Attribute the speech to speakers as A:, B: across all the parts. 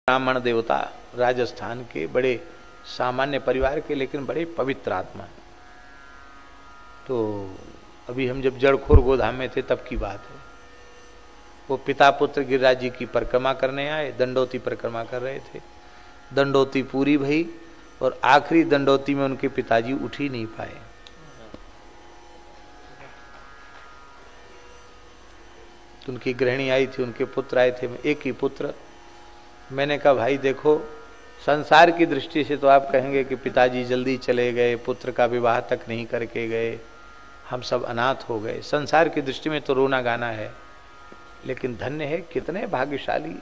A: ब्राह्मण देवता, राजस्थान के बड़े सामान्य परिवार के, लेकिन बड़े पवित्र आत्मा। तो अभी हम जब जड़खोर गोधाम में थे तब की बात है। वो पिता पुत्र गिरिराज जी की परिक्रमा करने आए, दंडोती परिक्रमा कर रहे थे। दंडोती पूरी भई और आखिरी दंडोती में उनके पिताजी उठ ही नहीं पाए। तो उनकी गृहिणी आई थी, उनके पुत्र आए थे, एक ही पुत्र। मैंने कहा भाई देखो, संसार की दृष्टि से तो आप कहेंगे कि पिताजी जल्दी चले गए, पुत्र का विवाह तक नहीं करके गए, हम सब अनाथ हो गए। संसार की दृष्टि में तो रोना गाना है, लेकिन धन्य है, कितने भाग्यशाली।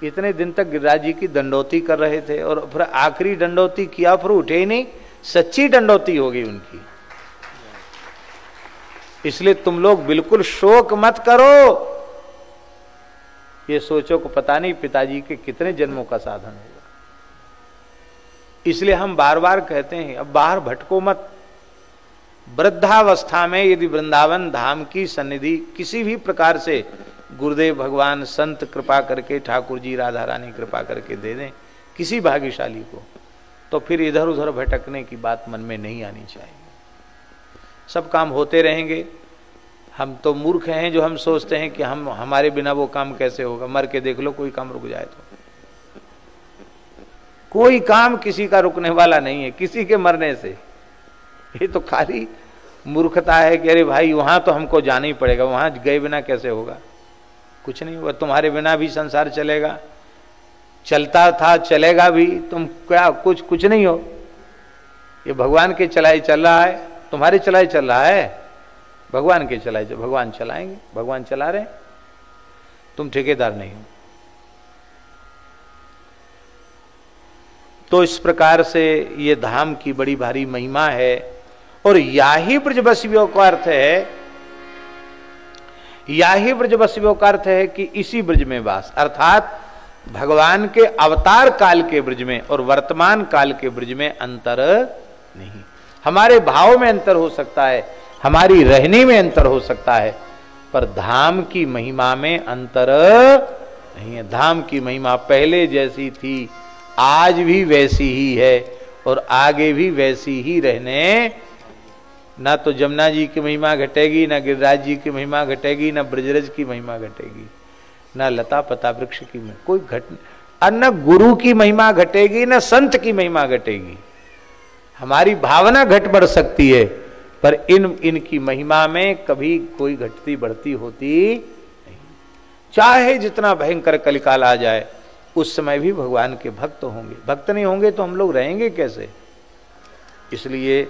A: इतने दिन तक गिरिराज जी की दंडोती कर रहे थे और फिर आखिरी दंडोती किया, फिर उठे ही नहीं, सच्ची दंडोती हो गई उनकी। इसलिए तुम लोग बिल्कुल शोक मत करो। ये सोचो को पता नहीं पिताजी के कितने जन्मों का साधन होगा। इसलिए हम बार बार कहते हैं अब बाहर भटको मत। वृद्धावस्था में यदि वृंदावन धाम की सन्निधि किसी भी प्रकार से गुरुदेव भगवान संत कृपा करके, ठाकुर जी राधा रानी कृपा करके दे दें किसी भाग्यशाली को, तो फिर इधर उधर भटकने की बात मन में नहीं आनी चाहिए। सब काम होते रहेंगे। हम तो मूर्ख हैं जो हम सोचते हैं कि हमारे बिना वो काम कैसे होगा। मर के देख लो, कोई काम रुक जाए तो। कोई काम किसी का रुकने वाला नहीं है किसी के मरने से। ये तो खाली मूर्खता है कि अरे भाई वहां तो हमको जाना ही पड़ेगा, वहां गए बिना कैसे होगा। कुछ नहीं होगा, तुम्हारे बिना भी संसार चलेगा, चलता था चलेगा भी। तुम क्या कुछ नहीं हो। ये भगवान के चलाए चल रहा है, तुम्हारे चलाए चल रहा है, भगवान के चलाए, भगवान चलाएंगे, भगवान चला रहे, तुम ठेकेदार नहीं हो। तो इस प्रकार से ये धाम की बड़ी भारी महिमा है। और याही ब्रजवसियों का अर्थ है, याही ब्रजवसियों का अर्थ है कि इसी ब्रज में वास, अर्थात भगवान के अवतार काल के ब्रज में और वर्तमान काल के ब्रज में अंतर नहीं। हमारे भाव में अंतर हो सकता है, हमारी रहने में अंतर हो सकता है, पर धाम की महिमा में अंतर नहीं है। धाम की महिमा पहले जैसी थी, आज भी वैसी ही है और आगे भी वैसी ही रहने। ना तो जमुना जी की महिमा घटेगी, ना गिरिराज जी की महिमा घटेगी, ना ब्रजरज की महिमा घटेगी, ना लता पता वृक्ष की कोई न गुरु की महिमा घटेगी, ना संत की महिमा घटेगी। हमारी भावना घट बढ़ सकती है, पर इनकी महिमा में कभी कोई घटती बढ़ती होती नहीं। चाहे जितना भयंकर कलिकाल आ जाए, उस समय भी भगवान के भक्त होंगे। भक्त नहीं होंगे तो हम लोग रहेंगे कैसे। इसलिए